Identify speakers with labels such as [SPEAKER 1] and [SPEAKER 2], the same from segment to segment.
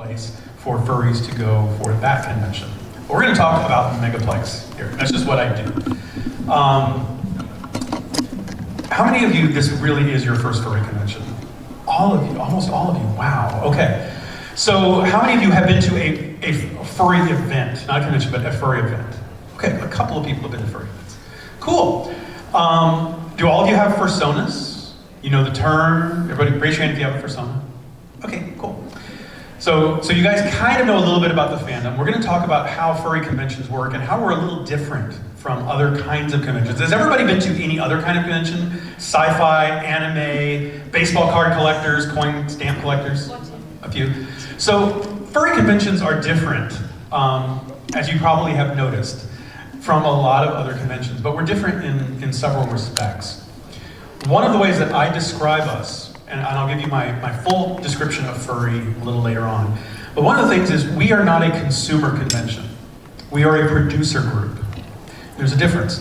[SPEAKER 1] place for furries to go for that convention. But we're going to talk about Megaplex here. That's just what I do. How many of you, this really is your first furry convention? All of you, almost all of you, wow, okay. So how many of you have been to a furry event? Not a convention, but a furry event. Okay, a couple of people have been to furry events. Cool. Do all of you have personas? You know the term? Everybody raise your hand if you have a persona. Okay, cool. So you guys kind of know a little bit about the fandom. We're going to talk about how furry conventions work and how we're a little different from other kinds of conventions. Has everybody been to any other kind of convention? Sci-fi, anime, baseball card collectors, coin stamp collectors? A few. So furry conventions are different, as you probably have noticed, from a lot of other conventions, but we're different in several respects. One of the ways that I describe us, and I'll give you my full description of furry a little later on, but one of the things is we are not a consumer convention. We are a producer group. There's a difference.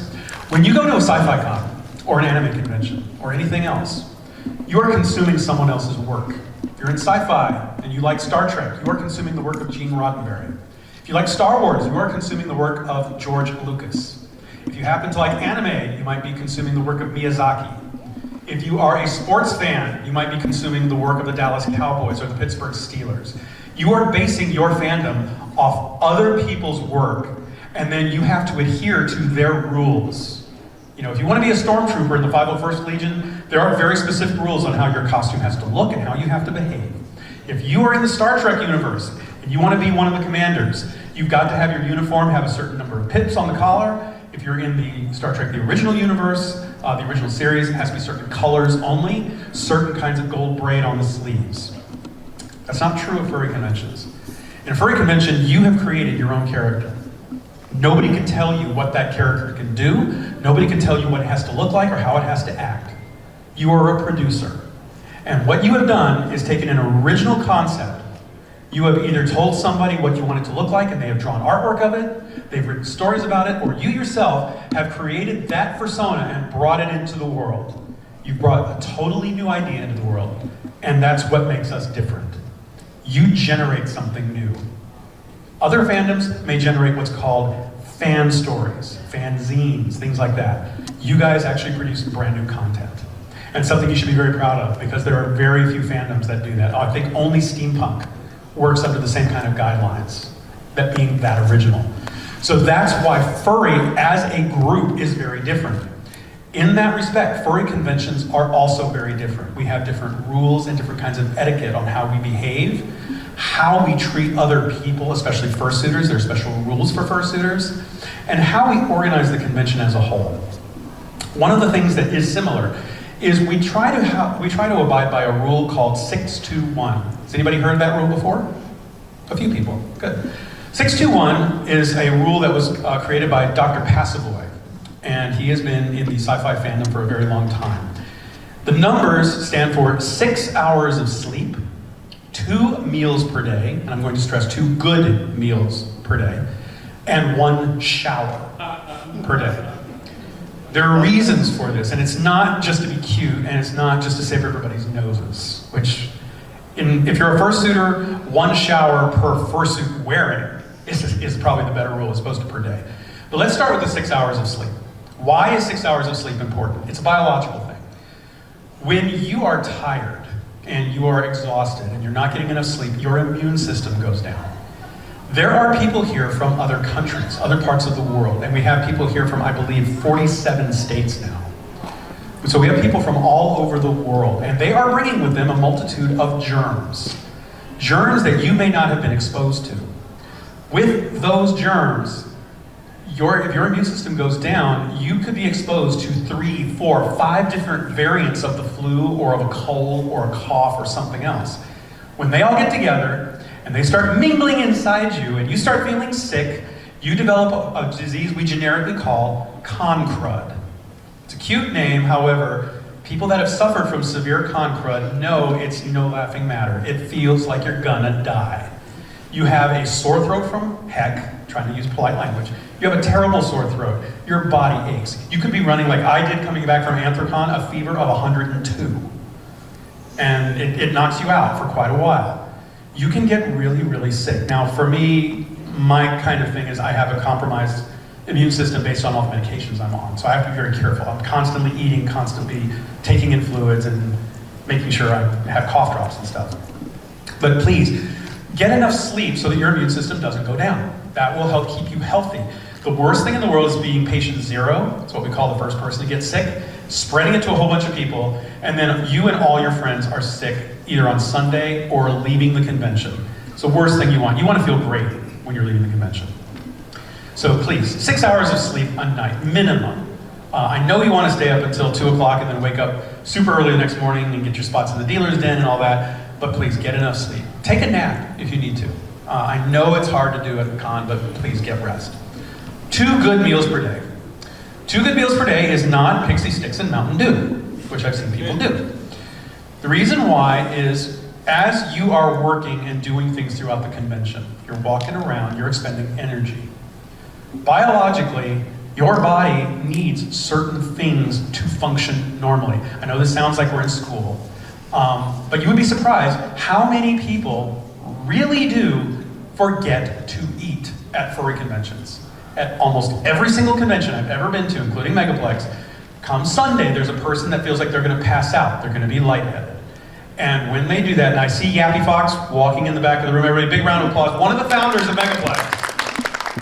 [SPEAKER 1] When you go to a sci-fi con, or an anime convention, or anything else, you are consuming someone else's work. If you're in sci-fi and you like Star Trek, you are consuming the work of Gene Roddenberry. If you like Star Wars, you are consuming the work of George Lucas. If you happen to like anime, you might be consuming the work of Miyazaki. If you are a sports fan, you might be consuming the work of the Dallas Cowboys or the Pittsburgh Steelers. You are basing your fandom off other people's work, and then you have to adhere to their rules. You know, if you want to be a stormtrooper in the 501st Legion, there are very specific rules on how your costume has to look and how you have to behave. If you are in the Star Trek universe and you want to be one of the commanders, you've got to have your uniform have a certain number of pips on the collar. If you're in the Star Trek, the original universe, the original series, it has to be certain colors only, certain kinds of gold braid on the sleeves. That's not true of furry conventions. In a furry convention, you have created your own character. Nobody can tell you what that character can do. Nobody can tell you what it has to look like or how it has to act. You are a producer. And what you have done is taken an original concept. You have either told somebody what you want it to look like and they have drawn artwork of it, they've written stories about it, or you yourself have created that persona and brought it into the world. You've brought a totally new idea into the world, and that's what makes us different. You generate something new. Other fandoms may generate what's called fan stories, fanzines, things like that. You guys actually produce brand new content. And something you should be very proud of, because there are very few fandoms that do that. I think only steampunk works under the same kind of guidelines, that being that original. So that's why furry as a group is very different. In that respect, furry conventions are also very different. We have different rules and different kinds of etiquette on how we behave, how we treat other people, especially fursuiters. There are special rules for fursuiters, and how we organize the convention as a whole. One of the things that is similar is we try to abide by a rule called 621. Has anybody heard that rule before? A few people, good. 621 is a rule that was created by Dr. Passavoy, and he has been in the sci-fi fandom for a very long time. The numbers stand for 6 hours of sleep, 2 meals per day, and I'm going to stress 2 good meals per day, and 1 shower per day. There are reasons for this, and it's not just to be cute, and it's not just to save everybody's noses, which, if you're a fursuiter, 1 shower per fursuit wearing is probably the better rule as opposed to per day. But let's start with the 6 hours of sleep. Why is 6 hours of sleep important? It's a biological thing. When you are tired, and you are exhausted, and you're not getting enough sleep, your immune system goes down. There are people here from other countries, other parts of the world, and we have people here from, I believe, 47 states now. So we have people from all over the world, and they are bringing with them a multitude of germs. Germs that you may not have been exposed to. With those germs, if your immune system goes down, you could be exposed to 3, 4, 5 different variants of the flu or of a cold or a cough or something else. When they all get together and they start mingling inside you and you start feeling sick, you develop a disease we generically call con crud. It's a cute name, however, people that have suffered from severe con crud know it's no laughing matter. It feels like you're gonna die. You have a sore throat from heck, trying to use polite language. You have a terrible sore throat. Your body aches. You could be running like I did coming back from Anthrocon, a fever of 102. And it knocks you out for quite a while. you can get really, really sick. Now, for me, my kind of thing is I have a compromised immune system based on all the medications I'm on. So I have to be very careful. I'm constantly eating, constantly taking in fluids and making sure I have cough drops and stuff. But please, get enough sleep so that your immune system doesn't go down. That will help keep you healthy. The worst thing in the world is being patient zero. It's what we call the first person to get sick, spreading it to a whole bunch of people, and then you and all your friends are sick either on Sunday or leaving the convention. It's the worst thing you want. You want to feel great when you're leaving the convention. So please, 6 hours of sleep a night, minimum. I know you want to stay up until 2 o'clock and then wake up super early the next morning and get your spots in the dealer's den and all that, but please get enough sleep. Take a nap if you need to. I know it's hard to do at the con, but please get rest. 2 good meals per day. 2 good meals per day is not Pixie Sticks and Mountain Dew, which I've seen people do. The reason why is as you are working and doing things throughout the convention, you're walking around, you're expending energy. Biologically, your body needs certain things to function normally. I know this sounds like we're in school, but you would be surprised how many people really do forget to eat at furry conventions. At almost every single convention I've ever been to, including Megaplex, come Sunday, there's a person that feels like they're gonna pass out, they're gonna be lightheaded. And when they do that, and I see Yappy Fox walking in the back of the room, everybody, big round of applause, one of the founders of Megaplex.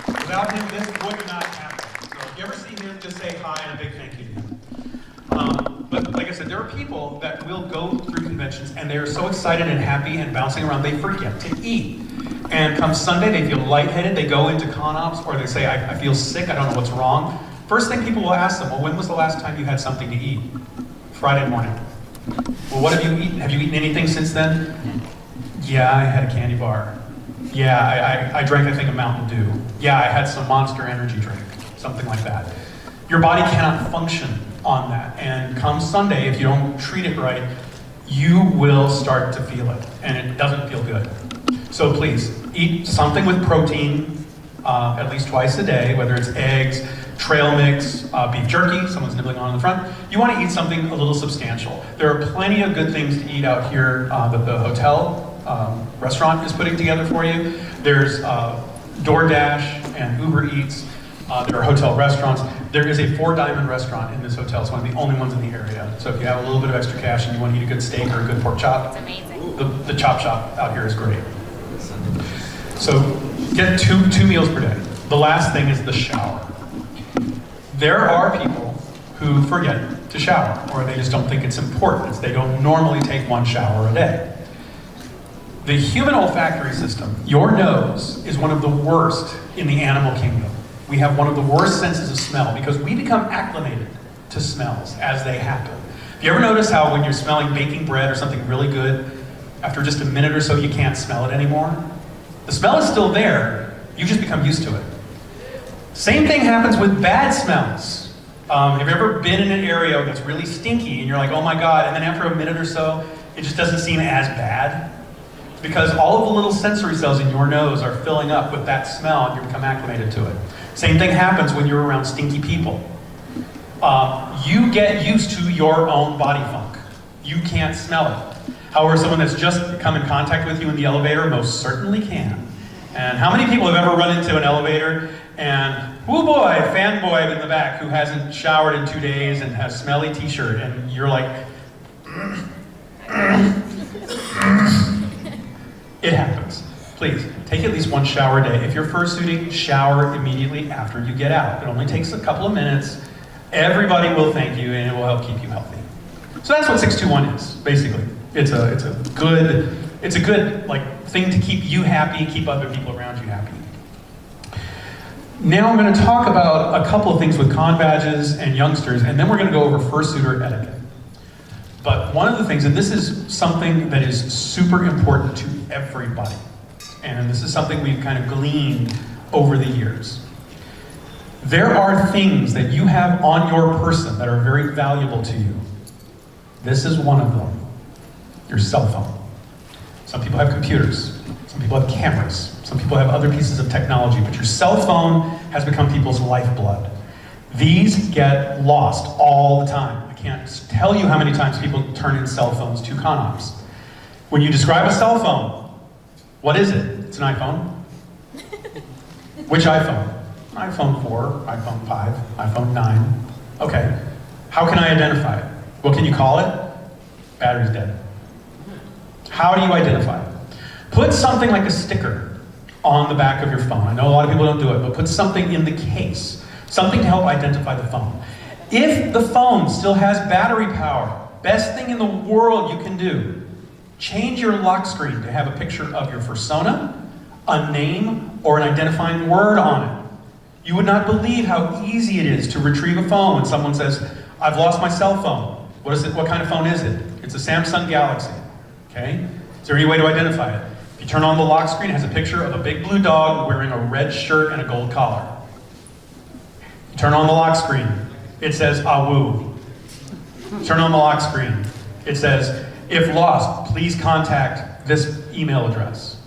[SPEAKER 1] Without him, this would not happen. So if you ever see him, just say hi and a big thank you to him. But like I said, there are people that will go through conventions and they are so excited and happy and bouncing around, they forget to eat. And come Sunday, they feel lightheaded, they go into con ops, or they say, I feel sick, I don't know what's wrong. First thing people will ask them, well, when was the last time you had something to eat? Friday morning. Well, what have you eaten? Have you eaten anything since then? Yeah, I had a candy bar. Yeah, I drank, I think, a Mountain Dew. Yeah, I had some Monster Energy drink, something like that. Your body cannot function on that. And come Sunday, if you don't treat it right, you will start to feel it, and it doesn't feel good. So please, eat something with protein at least twice a day, whether it's eggs, trail mix, beef jerky, someone's nibbling on in the front. You want to eat something a little substantial. There are plenty of good things to eat out here that the hotel restaurant is putting together for you. There's DoorDash and Uber Eats. There are hotel restaurants. There is a 4 Diamond restaurant in this hotel. It's one of the only ones in the area. So if you have a little bit of extra cash and you want to eat a good steak or a good pork chop,
[SPEAKER 2] it's amazing.
[SPEAKER 1] The chop shop out here is great. So get two meals per day. The last thing is the shower. There are people who forget to shower, or they just don't think it's important. They don't normally take 1 shower a day. The human olfactory system, your nose, is one of the worst in the animal kingdom. We have one of the worst senses of smell because we become acclimated to smells as they happen. Have you ever noticed how when you're smelling baking bread or something really good, after just a minute or so you can't smell it anymore? The smell is still there, you just become used to it. Same thing happens with bad smells. Have you ever been in an area that's really stinky and you're like, oh my God, and then after a minute or so, it just doesn't seem as bad? Because all of the little sensory cells in your nose are filling up with that smell and you become acclimated to it. Same thing happens when you're around stinky people. You get used to your own body funk. You can't smell it. However, someone that's just come in contact with you in the elevator most certainly can. And how many people have ever run into an elevator and, oh boy, fanboy in the back who hasn't showered in 2 days and has smelly t-shirt, and you're like, It happens. Please, take at least 1 shower a day. If you're fursuiting, shower immediately after you get out. It only takes a couple of minutes. Everybody will thank you and it will help keep you healthy. So that's what 621 is, basically. It's a good like thing to keep you happy, keep other people around you happy. Now I'm going to talk about a couple of things with con badges and youngsters, and then we're going to go over fursuiter etiquette. But one of the things, and this is something that is super important to everybody, and this is something we've kind of gleaned over the years. There are things that you have on your person that are very valuable to you. This is one of them, your cell phone. Some people have computers, some people have cameras, some people have other pieces of technology, but your cell phone has become people's lifeblood. These get lost all the time. I can't tell you how many times people turn in cell phones to con ops. When you describe a cell phone, What is it? It's an iPhone. Which iPhone? iPhone 4, iPhone 5, iPhone 9. Okay. How can I identify it? What can you call it? Battery's dead. How do you identify it? Put something like a sticker on the back of your phone. I know a lot of people don't do it, but put something in the case. Something to help identify the phone. If the phone still has battery power, best thing in the world you can do, change your lock screen to have a picture of your persona, a name, or an identifying word on it. You would not believe how easy it is to retrieve a phone when someone says, I've lost my cell phone. What is it? What kind of phone is it? It's a Samsung Galaxy. Okay? Is there any way to identify it? If you turn on the lock screen, it has a picture of a big blue dog wearing a red shirt and a gold collar. You turn on the lock screen, it says, Awoo. Turn on the lock screen, it says, if lost, please contact this email address.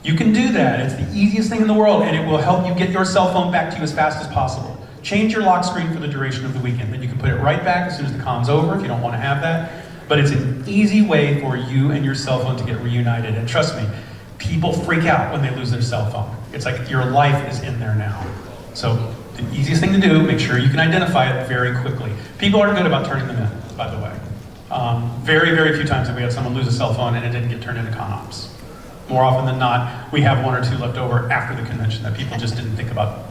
[SPEAKER 1] You can do that. It's the easiest thing in the world, and it will help you get your cell phone back to you as fast as possible. Change your lock screen for the duration of the weekend. Then you can put it right back as soon as the com's over if you don't want to have that. But it's an easy way for you and your cell phone to get reunited. And trust me, people freak out when they lose their cell phone. It's like your life is in there now. So the easiest thing to do, make sure you can identify it very quickly. People are good about turning them in, by the way. Very, very few times have we had someone lose a cell phone and it didn't get turned into ConOps. More often than not, we have one or two left over after the convention that people just didn't think about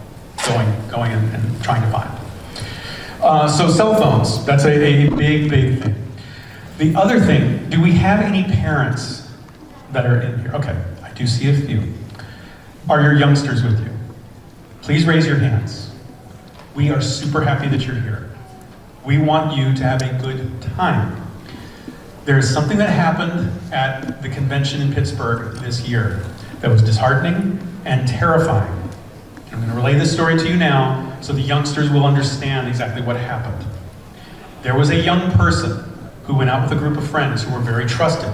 [SPEAKER 1] going and trying to find. So cell phones, that's a big, big thing. The other thing, do we have any parents that are in here? Okay, I do see a few. Are your youngsters with you? Please raise your hands. We are super happy that you're here. We want you to have a good time. There's something that happened at the convention in Pittsburgh this year that was disheartening and terrifying. I'm going to relay this story to you now so the youngsters will understand exactly what happened. There was a young person who went out with a group of friends who were very trusted.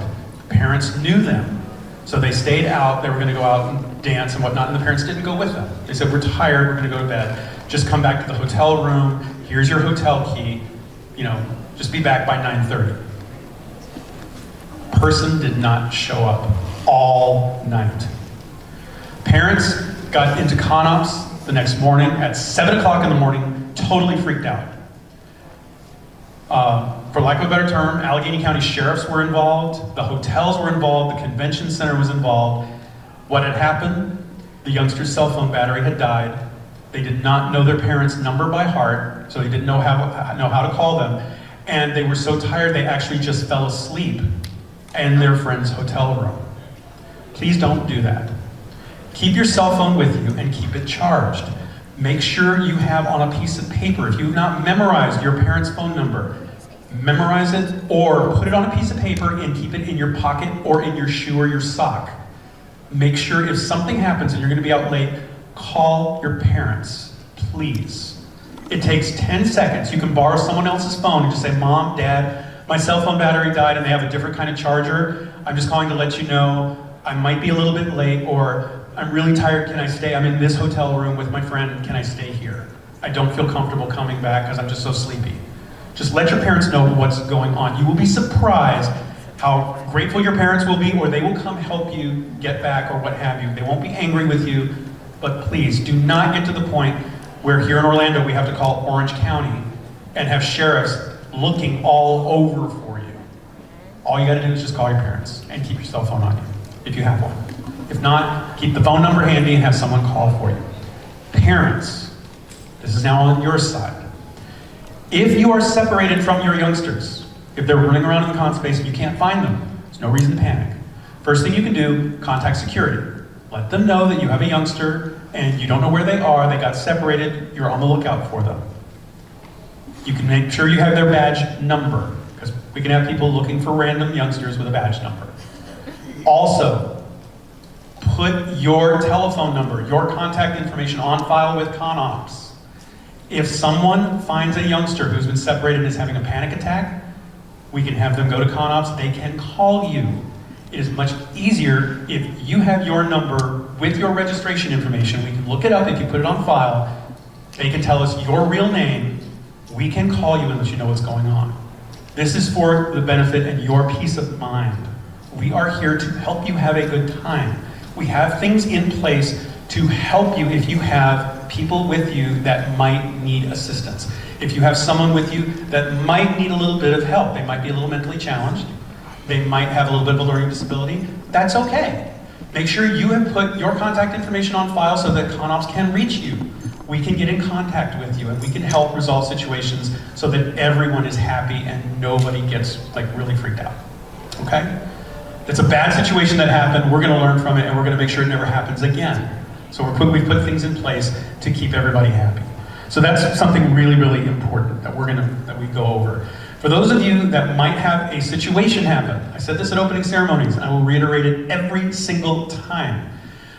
[SPEAKER 1] Parents knew them, so they stayed out. They were going to go out and dance and whatnot, and the parents didn't go with them. They said, we're tired, we're going to go to bed. Just come back to the hotel room. Here's your hotel key. Just be back by 9:30. Person did not show up all night. Parents got into ConOps the next morning at 7 o'clock in the morning, totally freaked out. For lack of a better term, Allegheny County sheriffs were involved, the hotels were involved, the convention center was involved. What had happened? The youngster's cell phone battery had died. They did not know their parents' number by heart, so they didn't know how to call them. And they were so tired they actually just fell asleep in their friend's hotel room. Please don't do that. Keep your cell phone with you and keep it charged. Make sure you have on a piece of paper, if you've not memorized your parents' phone number, memorize it or put it on a piece of paper and keep it in your pocket or in your shoe or your sock. Make sure if something happens and you're going to be out late, call your parents, please. It takes 10 seconds. You can borrow someone else's phone and just say, Mom, Dad, my cell phone battery died and they have a different kind of charger. I'm just calling to let you know I might be a little bit late, or I'm really tired, can I stay? I'm in this hotel room with my friend, can I stay here? I don't feel comfortable coming back because I'm just so sleepy. Just let your parents know what's going on. You will be surprised how grateful your parents will be, or they will come help you get back or what have you. They won't be angry with you, but please do not get to the point where here in Orlando we have to call Orange County and have sheriffs looking all over for you. All you gotta do is just call your parents and keep your cell phone on you, if you have one. If not, keep the phone number handy and have someone call for you. Parents, this is now on your side. If you are separated from your youngsters, if they're running around in the con space and you can't find them, there's no reason to panic. First thing you can do, contact security. Let them know that you have a youngster and you don't know where they are, they got separated, you're on the lookout for them. You can make sure you have their badge number, because we can have people looking for random youngsters with a badge number. Also, put your telephone number, your contact information on file with ConOps. If someone finds a youngster who's been separated and is having a panic attack, we can have them go to ConOps, they can call you. It is much easier if you have your number with your registration information. We can look it up if you put it on file. They can tell us your real name. We can call you and let you know what's going on. This is for the benefit and your peace of mind. We are here to help you have a good time. We have things in place to help you if you have people with you that might need assistance. If you have someone with you that might need a little bit of help, they might be a little mentally challenged, they might have a little bit of a learning disability, that's okay. Make sure you have put your contact information on file so that ConOps can reach you. We can get in contact with you and we can help resolve situations so that everyone is happy and nobody gets like really freaked out, okay? It's a bad situation that happened, we're gonna learn from it and we're gonna make sure it never happens again. So we've put things in place to keep everybody happy. So that's something really, really important that we go over. For those of you that might have a situation happen, I said this at opening ceremonies, and I will reiterate it every single time.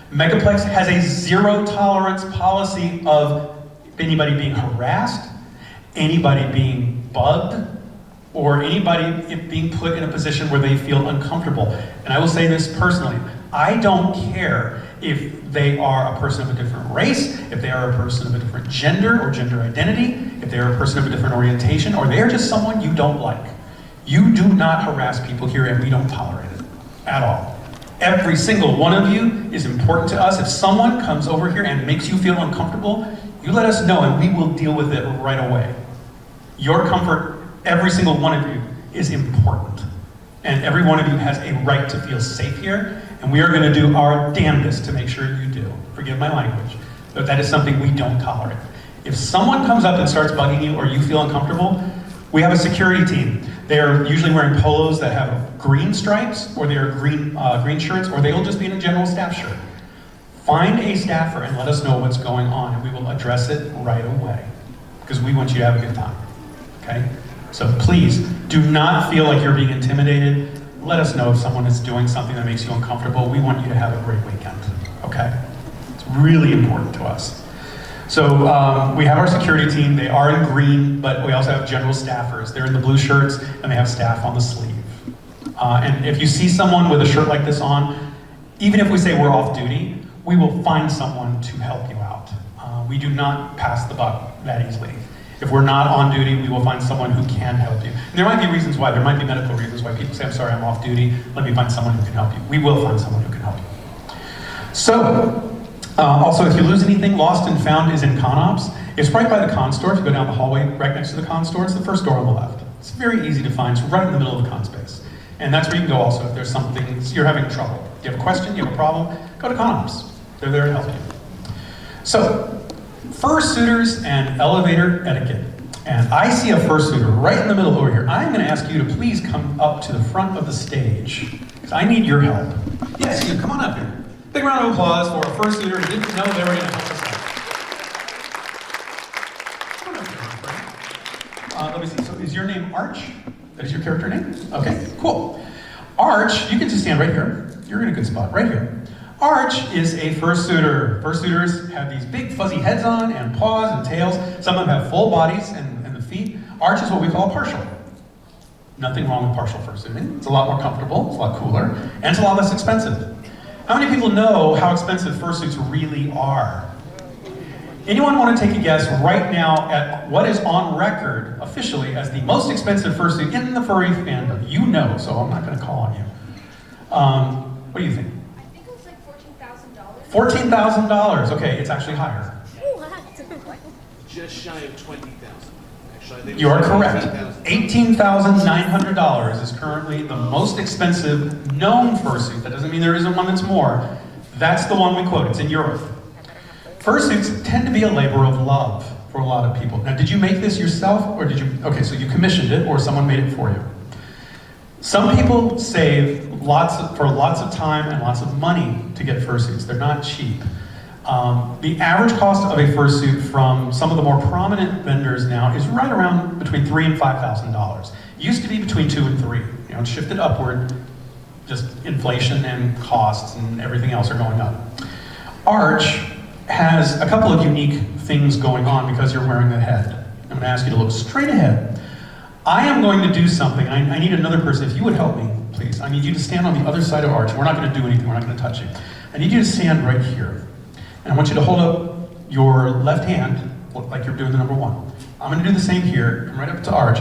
[SPEAKER 1] Megaplex has a zero tolerance policy of anybody being harassed, anybody being bugged, or anybody being put in a position where they feel uncomfortable. And I will say this personally, I don't care if they are a person of a different race, if they are a person of a different gender or gender identity, if they are a person of a different orientation, or they are just someone you don't like. You do not harass people here and we don't tolerate it at all. Every single one of you is important to us. If someone comes over here and makes you feel uncomfortable, you let us know and we will deal with it right away. Your comfort, every single one of you, is important. And every one of you has a right to feel safe here, and we are going to do our damnedest to make sure you do. Forgive my language, but that is something we don't tolerate. If someone comes up and starts bugging you or you feel uncomfortable, we have a security team. They are usually wearing polos that have green stripes, or they are green shirts, or they will just be in a general staff shirt. Find a staffer and let us know what's going on, and we will address it right away, because we want you to have a good time, okay? So please, do not feel like you're being intimidated. Let us know if someone is doing something that makes you uncomfortable. We want you to have a great weekend, okay? It's really important to us. So we have our security team. They are in green, but we also have general staffers. They're in the blue shirts, and they have staff on the sleeve. And if you see someone with a shirt like this on, even if we say we're off duty, we will find someone to help you out. We do not pass the buck that easily. If we're not on duty, we will find someone who can help you. And there might be reasons why. There might be medical reasons why people say, I'm sorry, I'm off duty. Let me find someone who can help you. We will find someone who can help you. So, also, if you lose anything, lost and found is in ConOps. It's right by the con store. If you go down the hallway, right next to the con store, it's the first door on the left. It's very easy to find. It's right in the middle of the con space. And that's where you can go also if there's something, you're having trouble. You have a question, you have a problem, go to ConOps. They're there to help you. So, fursuiters and elevator etiquette. And I see a fursuiter right in the middle over here. I'm going to ask you to please come up to the front of the stage, because I need your help. Yes, you, come on up here. Big round of applause for a fursuiter who didn't know they were going to help us out. Come on up here, let me see, so is your name Arch? That is your character name? Okay, cool. Arch, you can just stand right here. You're in a good spot, right here. Arch is a fursuiter. Fursuiters have these big fuzzy heads on and paws and tails. Some of them have full bodies and the feet. Arch is what we call partial. Nothing wrong with partial fursuiting. It's a lot more comfortable, it's a lot cooler, and it's a lot less expensive. How many people know how expensive fursuits really are? Anyone want to take a guess right now at what is on record officially as the most expensive fursuit in the furry fandom? You know, so I'm not going to call on you. What do you think? $14,000. Okay, it's actually higher.
[SPEAKER 2] Just shy of 20,000. Actually,
[SPEAKER 1] you are correct. $18,900 is currently the most expensive known fursuit. That doesn't mean there isn't one that's more. That's the one we quote. It's in Europe. Fursuits tend to be a labor of love for a lot of people. Now, did you make this yourself, or did you? Okay, so you commissioned it, or someone made it for you. Some people save lots of time and lots of money to get fursuits. They're not cheap. The average cost of a fursuit from some of the more prominent vendors now is right around between $3,000 and $5,000. It used to be between $2,000 and $3,000. You know, it shifted upward. Just inflation and costs and everything else are going up. Arch has a couple of unique things going on because you're wearing the head. I'm going to ask you to look straight ahead. I am going to do something. I need another person. If you would help me, please. I need you to stand on the other side of Arch. We're not going to do anything. We're not going to touch you. I need you to stand right here. And I want you to hold up your left hand, like you're doing the number 1. I'm going to do the same here. Come right up to Arch.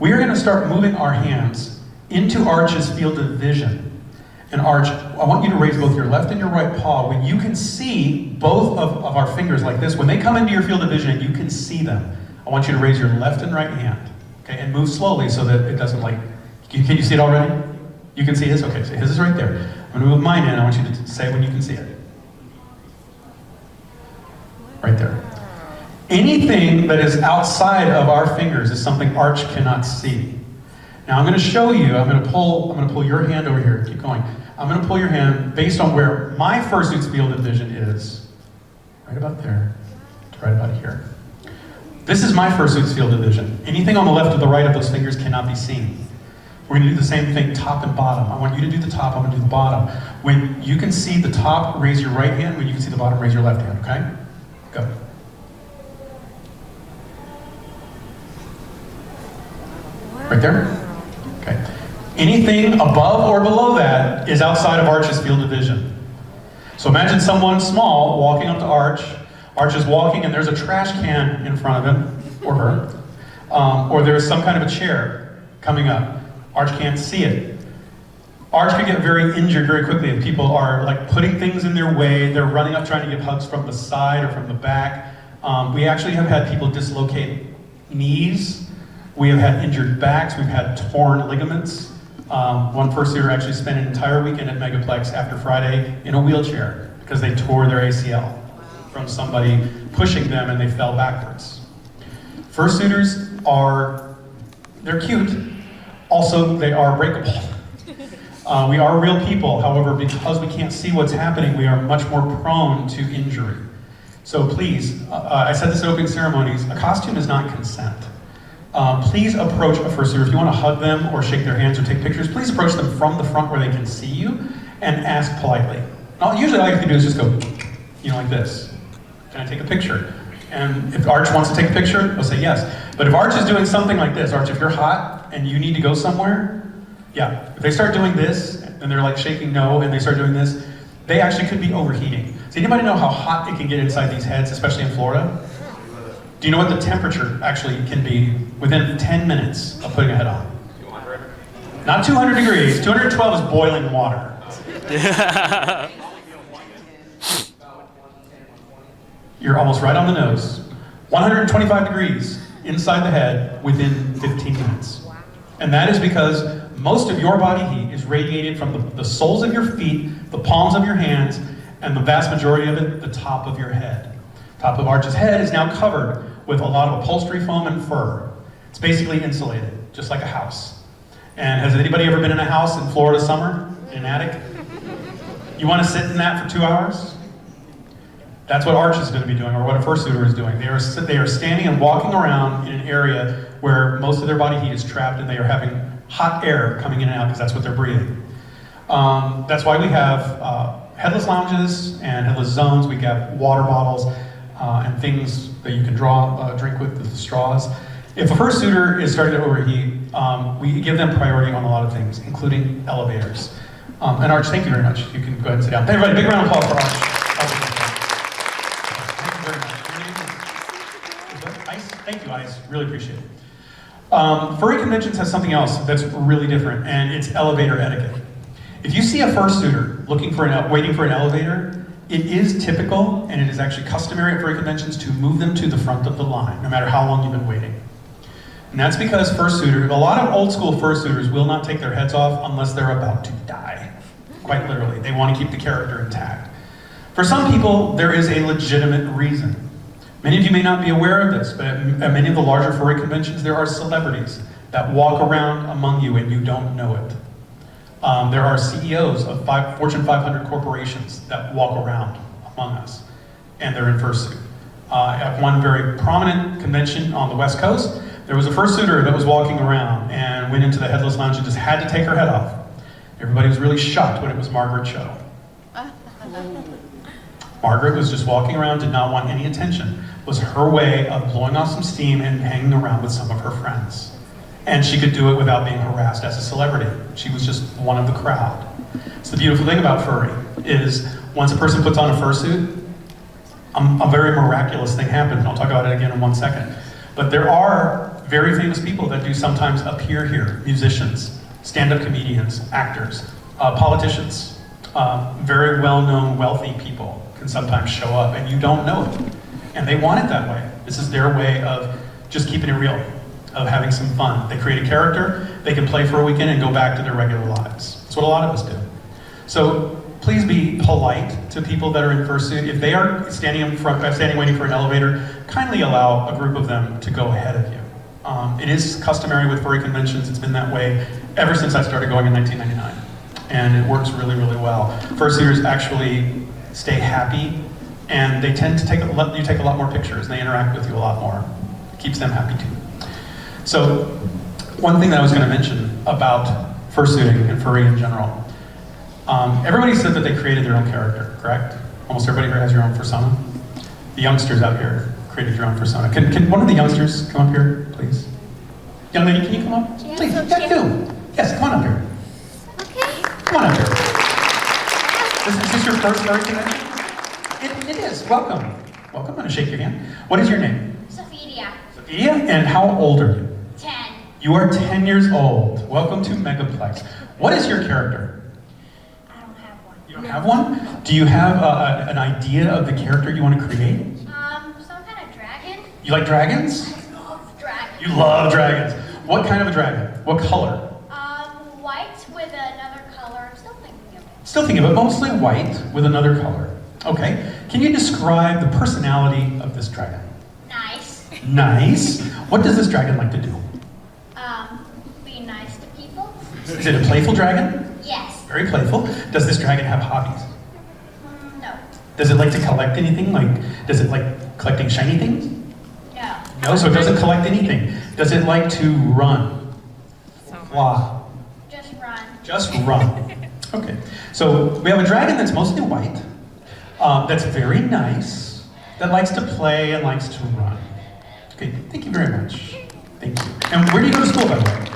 [SPEAKER 1] We are going to start moving our hands into Arch's field of vision. And Arch, I want you to raise both your left and your right paw. When you can see both of our fingers like this, when they come into your field of vision and you can see them, I want you to raise your left and right hand, okay, and move slowly so that it doesn't like, can you see it already? You can see his? Okay, so his is right there. I'm gonna move mine in, I want you to say when you can see it. Right there. Anything that is outside of our fingers is something Arch cannot see. Now I'm going to show you, I'm going to pull your hand over here, keep going. I'm going to pull your hand based on where my fursuit's field of vision is. Right about there, to right about here. This is my fursuit's field of vision. Anything on the left or the right of those fingers cannot be seen. We're going to do the same thing, top and bottom. I want you to do the top, I'm going to do the bottom. When you can see the top, raise your right hand. When you can see the bottom, raise your left hand, okay? Go. Right there? Okay. Anything above or below that is outside of Arch's field of vision. So imagine someone small walking up to Arch. Arch is walking and there's a trash can in front of him, or her. Or there's some kind of a chair coming up. Arch can't see it. Arch could get very injured very quickly if people are like putting things in their way. They're running up trying to get hugs from the side or from the back. We actually have had people dislocate knees. We have had injured backs, we've had torn ligaments. One fursuiter actually spent an entire weekend at Megaplex after Friday in a wheelchair because they tore their ACL from somebody pushing them and they fell backwards. Fursuiters they're cute. Also, they are breakable. We are real people, however, because we can't see what's happening, we are much more prone to injury. So please, I said this at opening ceremonies, a costume is not consent. Please approach a fursuiter. If you want to hug them or shake their hands or take pictures, please approach them from the front where they can see you and ask politely. Usually all you have to do is just go, like this. Can I take a picture? And if Arch wants to take a picture, they'll say yes. But if Arch is doing something like this, Arch, if you're hot and you need to go somewhere, yeah. If they start doing this and they're like shaking no and they start doing this, they actually could be overheating. Does anybody know how hot it can get inside these heads, especially in Florida? Do you know what the temperature actually can be within 10 minutes of putting a head on? 200. Not 200 degrees. 212 is boiling water. You're almost right on the nose. 125 degrees inside the head within 15 minutes. And that is because most of your body heat is radiated from the soles of your feet, the palms of your hands, and the vast majority of it, the top of your head. Top of Arch's head is now covered with a lot of upholstery foam and fur. It's basically insulated, just like a house. And has anybody ever been in a house in Florida summer, in an attic? You want to sit in that for 2 hours? That's what Arch is going to be doing, or what a fursuiter is doing. They are standing and walking around in an area where most of their body heat is trapped and they are having hot air coming in and out because that's what they're breathing. That's why we have headless lounges and headless zones. We have water bottles and things that you can drink with straws. If a fursuiter is starting to overheat, we give them priority on a lot of things, including elevators. And Arch, thank you very much. You can go ahead and sit down. Everybody, big round of applause for Arch. Thank you very much. Your name is Ice? Thank you, Ice. Really appreciate it. Furry Conventions has something else that's really different, and it's elevator etiquette. If you see a fursuiter waiting for an elevator, it is typical, and it is actually customary at furry conventions to move them to the front of the line, no matter how long you've been waiting. And that's because a lot of old school fursuiters will not take their heads off unless they're about to die. Quite literally, they want to keep the character intact. For some people, there is a legitimate reason. Many of you may not be aware of this, but at many of the larger furry conventions, there are celebrities that walk around among you and you don't know it. There are CEOs of Fortune 500 corporations that walk around among us, and they're in fursuit. At one very prominent convention on the West Coast, there was a fursuiter that was walking around and went into the headless lounge and just had to take her head off. Everybody was really shocked when it was Margaret Cho. Margaret was just walking around, did not want any attention. It was her way of blowing off some steam and hanging around with some of her friends. And she could do it without being harassed as a celebrity. She was just one of the crowd. So the beautiful thing about furry is once a person puts on a fursuit, a very miraculous thing happens. And I'll talk about it again in 1 second. But there are very famous people that do sometimes appear here. Musicians, stand-up comedians, actors. Politicians, very well-known, wealthy people can sometimes show up and you don't know it. And they want it that way. This is their way of just keeping it real, of having some fun. They create a character, they can play for a weekend and go back to their regular lives. That's what a lot of us do. So please be polite to people that are in fursuit. If they are standing waiting for an elevator, kindly allow a group of them to go ahead of you. It is customary with furry conventions. It's been that way ever since I started going in 1999. And it works really, really well. Fursuiters actually stay happy, and they tend to take a lot more pictures, and they interact with you a lot more. It keeps them happy too. So, one thing that I was going to mention about fursuiting and furry in general. Everybody said that they created their own character, correct? Almost everybody here has your own persona. The youngsters out here created your own persona. Can one of the youngsters come up here, please? Young lady, can you come up?
[SPEAKER 3] Yeah,
[SPEAKER 1] Please,
[SPEAKER 3] so
[SPEAKER 1] yeah, do. Yes, come on up here.
[SPEAKER 3] Okay.
[SPEAKER 1] Come on up here. Is this your first furry convention? It is. Welcome. Welcome. I'm going to shake your hand. What is your name?
[SPEAKER 3] Sophia.
[SPEAKER 1] Sophia? And how old are you?
[SPEAKER 3] 10.
[SPEAKER 1] You are 10 years old. Welcome to Megaplex. What is your character?
[SPEAKER 3] I don't have one.
[SPEAKER 1] You don't have one? Do you have an idea of the character you want to create?
[SPEAKER 3] Some kind of dragon.
[SPEAKER 1] You like dragons?
[SPEAKER 3] I love dragons.
[SPEAKER 1] You love dragons. What kind of a dragon? What color?
[SPEAKER 3] White with another color. I'm still thinking of it.
[SPEAKER 1] Still thinking of it, mostly white with another color. Okay. Can you describe the personality of this dragon?
[SPEAKER 3] Nice.
[SPEAKER 1] Nice. What does this dragon like to do?
[SPEAKER 3] Be nice to people.
[SPEAKER 1] Is it a playful dragon?
[SPEAKER 3] Yes.
[SPEAKER 1] Very playful. Does this dragon have hobbies?
[SPEAKER 3] No.
[SPEAKER 1] Does it like to collect anything? Does it like collecting shiny things?
[SPEAKER 3] No.
[SPEAKER 1] No, so it doesn't collect anything. Does it like to run? Fly?
[SPEAKER 3] Just run.
[SPEAKER 1] Just run. Okay. So we have a dragon that's mostly white, that's very nice, that likes to play and likes to run. Okay, thank you very much. Thank you. And where do you go to school, by the way?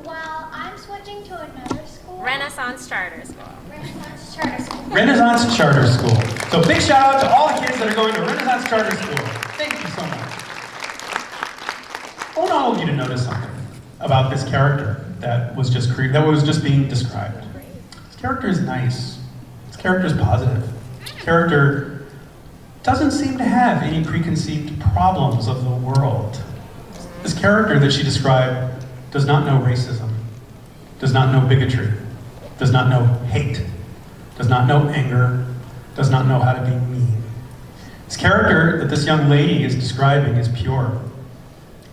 [SPEAKER 3] Well, I'm switching to another school.
[SPEAKER 4] Renaissance Charter School.
[SPEAKER 3] Renaissance Charter School.
[SPEAKER 1] Renaissance Charter School. So big shout out to all the kids that are going to Renaissance Charter School. Thank you so much. I want all of you to notice something about this character that was just being described. This character is nice. This character is positive. This character doesn't seem to have any preconceived problems of the world. This character that she described does not know racism, does not know bigotry, does not know hate, does not know anger, does not know how to be mean. This character that this young lady is describing is pure.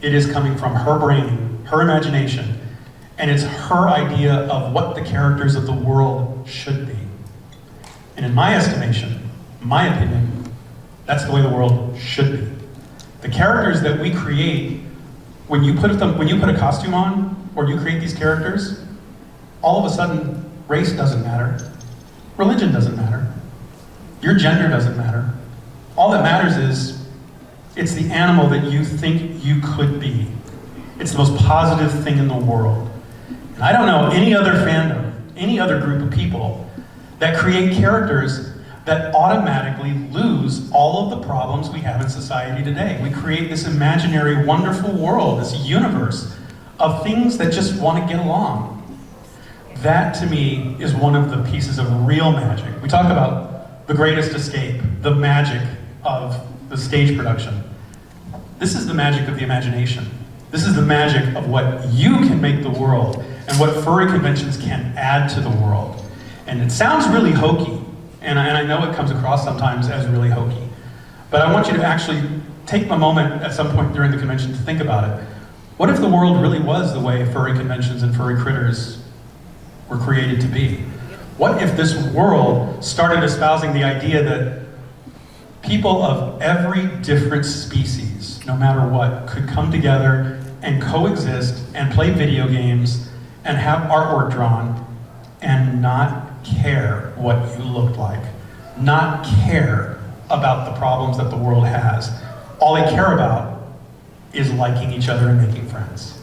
[SPEAKER 1] It is coming from her brain, her imagination, and it's her idea of what the characters of the world should be. And in my estimation, my opinion, that's the way the world should be. The characters that we create, when you put a costume on, or you create these characters, all of a sudden, race doesn't matter, religion doesn't matter, your gender doesn't matter. All that matters is, it's the animal that you think you could be. It's the most positive thing in the world. And I don't know any other fandom, any other group of people that create characters that automatically lose all of the problems we have in society today. We create this imaginary, wonderful world, this universe of things that just want to get along. That, to me, is one of the pieces of real magic. We talk about The Greatest Escape, the magic of the stage production. This is the magic of the imagination. This is the magic of what you can make the world and what furry conventions can add to the world. And it sounds really hokey, and I know it comes across sometimes as really hokey, but I want you to actually take a moment at some point during the convention to think about it. What if the world really was the way furry conventions and furry critters were created to be? What if this world started espousing the idea that people of every different species, no matter what, could come together and coexist and play video games and have artwork drawn and not care what you looked like, not care about the problems that the world has. All they care about is liking each other and making friends.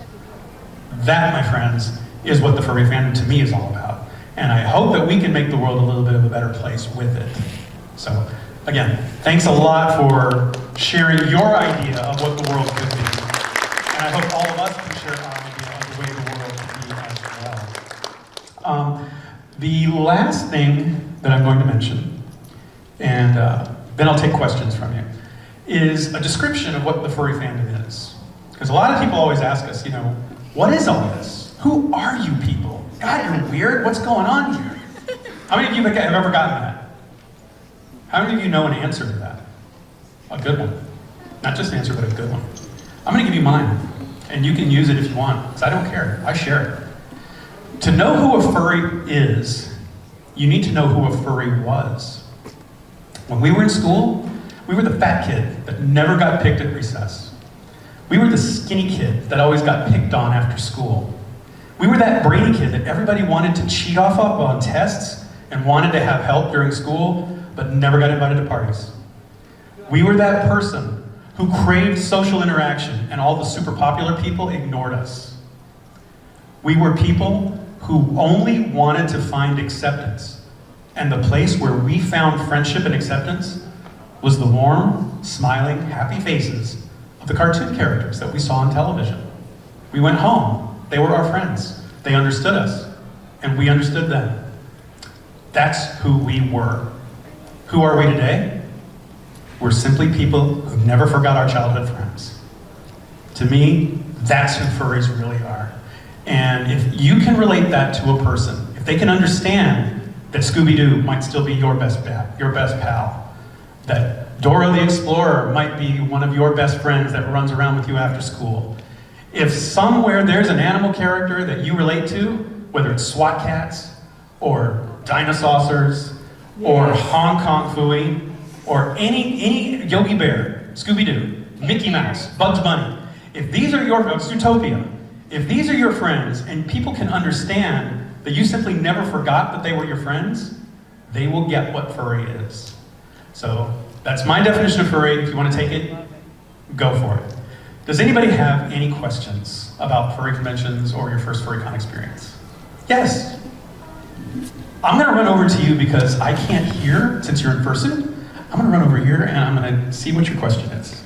[SPEAKER 1] That, my friends, is what the furry fandom to me is all about. And I hope that we can make the world a little bit of a better place with it. So, again, thanks a lot for sharing your idea of what the world could be. And I hope all of us can share our idea of the way the world could be as well. The last thing that I'm going to mention, and then I'll take questions from you, is a description of what the furry fandom is. Because a lot of people always ask us, you know, what is all this? Who are you people? God, you're weird. What's going on here? How many of you have ever gotten that? How many of you know an answer to that? A good one. Not just an answer, but a good one. I'm going to give you mine, and you can use it if you want, because I don't care. I share it. To know who a furry is, you need to know who a furry was. When we were in school, we were the fat kid that never got picked at recess. We were the skinny kid that always got picked on after school. We were that brainy kid that everybody wanted to cheat off of on tests and wanted to have help during school, but never got invited to parties. We were that person who craved social interaction and all the super popular people ignored us. We were people who only wanted to find acceptance, and the place where we found friendship and acceptance was the warm, smiling, happy faces of the cartoon characters that we saw on television. We went home. They were our friends. They understood us, and we understood them. That's who we were. Who are we today? We're simply people who never forgot our childhood friends. To me, that's who furries really are. And if you can relate that to a person, if they can understand that Scooby-Doo might still be your best pal, that Dora the Explorer might be one of your best friends that runs around with you after school, if somewhere there's an animal character that you relate to, whether it's SWAT cats, or dinosaurs, or Hong Kong Phooey, or any Yogi Bear, Scooby-Doo, Mickey Mouse, Bugs Bunny, if these are your, Zootopia, if these are your friends, and people can understand that you simply never forgot that they were your friends, they will get what furry is. So that's my definition of furry. If you want to take it, go for it. Does anybody have any questions about furry conventions or your first FurryCon experience? Yes. I'm going to run over to you because I can't hear since you're in fursuit. I'm going to run over here and I'm going to see what your question is.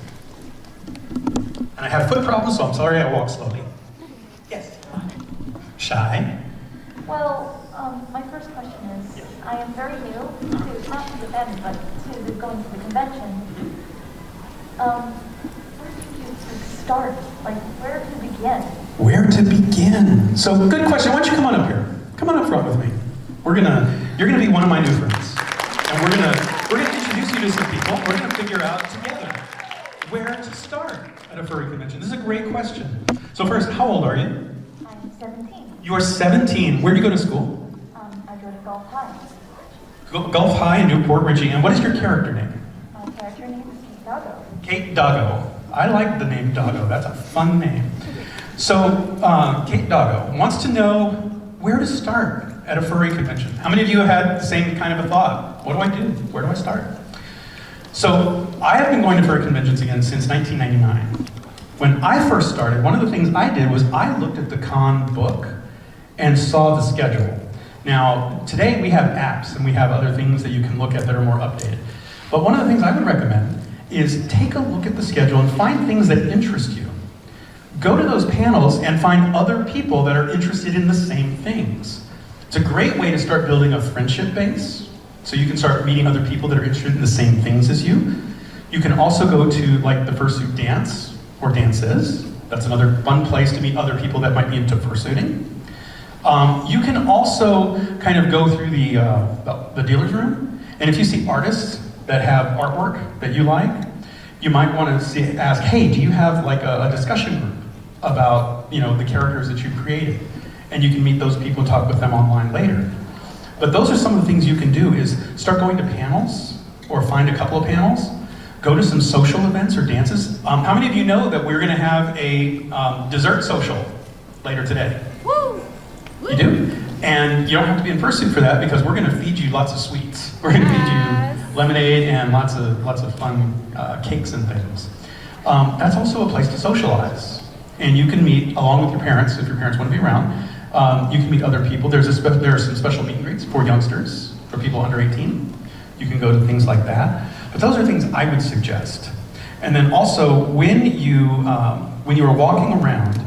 [SPEAKER 1] And I have foot problems, so I'm sorry I walk slowly. Yes. Shy?
[SPEAKER 4] Well, my first question is, I am very new to, not to the event, but to going to the convention. Where did you start? Like, where to begin?
[SPEAKER 1] Where to begin? So, good question. Why don't you come on up here? Come on up front with me. You're gonna be one of my new friends. And we're gonna introduce you to some people. We're gonna figure out together where to start at a furry convention. This is a great question. So first, how old are you?
[SPEAKER 4] I'm 17.
[SPEAKER 1] You are 17. Where do you go to school?
[SPEAKER 4] I go to Gulf High.
[SPEAKER 1] Gulf High in Newport Richie. And what is your character name?
[SPEAKER 4] My character name is Kate Doggo.
[SPEAKER 1] Kate Doggo. I like the name Doggo. That's a fun name. So, Kate Doggo wants to know where to start at a furry convention. How many of you have had the same kind of a thought? What do I do? Where do I start? So, I have been going to furry conventions again since 1999. When I first started, one of the things I did was I looked at the con book and saw the schedule. Now, today we have apps and we have other things that you can look at that are more updated. But one of the things I would recommend is take a look at the schedule and find things that interest you. Go to those panels and find other people that are interested in the same things. It's a great way to start building a friendship base, so you can start meeting other people that are interested in the same things as you. You can also go to like the fursuit dance or dances. That's another fun place to meet other people that might be into fursuiting. You can also kind of go through the dealer's room, and if you see artists that have artwork that you like, you might want to ask, hey, do you have like a discussion group about the characters that you created? And you can meet those people and talk with them online later. But those are some of the things you can do, is start going to panels or find a couple of panels, go to some social events or dances. How many of you know that we're going to have a dessert social later today?
[SPEAKER 4] Woo!
[SPEAKER 1] You do? And you don't have to be in fursuit for that, because we're going to feed you lots of sweets. We're going to feed you lemonade and lots of fun cakes and things. That's also a place to socialize. And you can meet, along with your parents, if your parents want to be around, you can meet other people. There are some special meet and greets for youngsters, for people under 18. You can go to things like that. But those are things I would suggest. And then also, when you are walking around,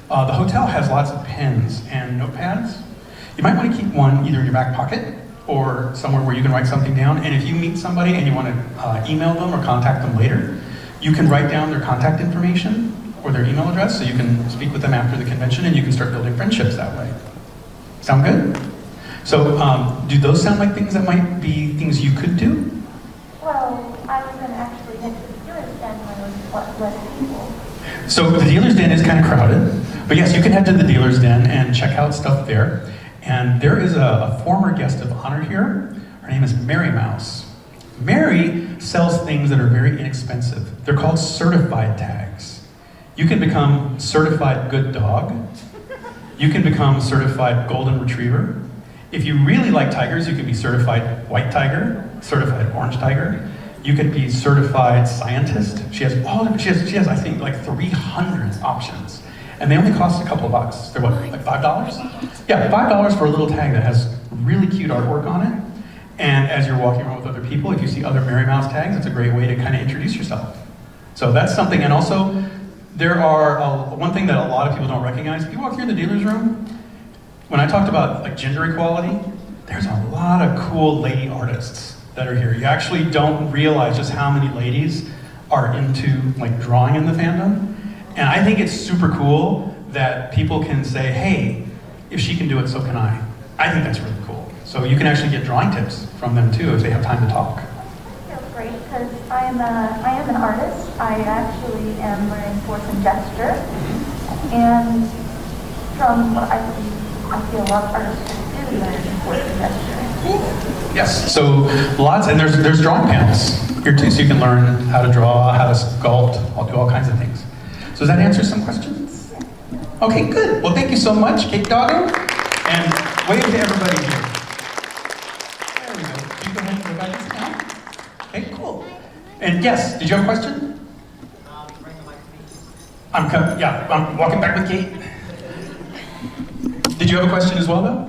[SPEAKER 1] the hotel has lots of pens and notepads. you might want to keep one either in your back pocket or somewhere where you can write something down. And if you meet somebody and you want to email them or contact them later, you can write down their contact information or their email address so you can speak with them after the convention and you can start building friendships that way. Sound good? So do those sound like things that might be things you could do?
[SPEAKER 4] Well, I was going to actually head to the dealer's den when there was less people.
[SPEAKER 1] So the dealer's den is kind of crowded, but yes, you can head to the dealer's den and check out stuff there. And there is a former guest of honor here. Her name is Mary Mouse. Mary sells things that are very inexpensive. They're called certified tags. You can become certified good dog. You can become certified golden retriever. If you really like tigers, you can be certified white tiger, certified orange tiger. You could be certified scientist. She has I think like 300 options. And they only cost a couple of bucks. They're what, like $5? Yeah, $5 for a little tag that has really cute artwork on it. And as you're walking around with other people, if you see other Mary Mouse tags, it's a great way to kind of introduce yourself. So that's something, and also, there are, one thing that a lot of people don't recognize, if you walk through the dealer's room, when I talked about like gender equality, there's a lot of cool lady artists that are here. You actually don't realize just how many ladies are into like drawing in the fandom. And I think it's super cool that people can say, hey, if she can do it, so can I. I think that's really cool. So you can actually get drawing tips from them too if they have time to talk.
[SPEAKER 4] That feels great because I am an artist. I actually am learning force and gesture. And from what I believe, I feel a lot of artists do learn force and gesture.
[SPEAKER 1] Yes, so lots, and there's drawing panels here too, so you can learn how to draw, how to sculpt, I'll do all kinds of things. So does that answer some questions? Okay, good. Well, thank you so much, Kate Doggo, and wave to everybody here. There we go. Keep your hand everybody down. Okay, cool. And yes, did you have a question?
[SPEAKER 5] Bring the mic to me.
[SPEAKER 1] I'm walking back with Kate. Did you have a question as well, though?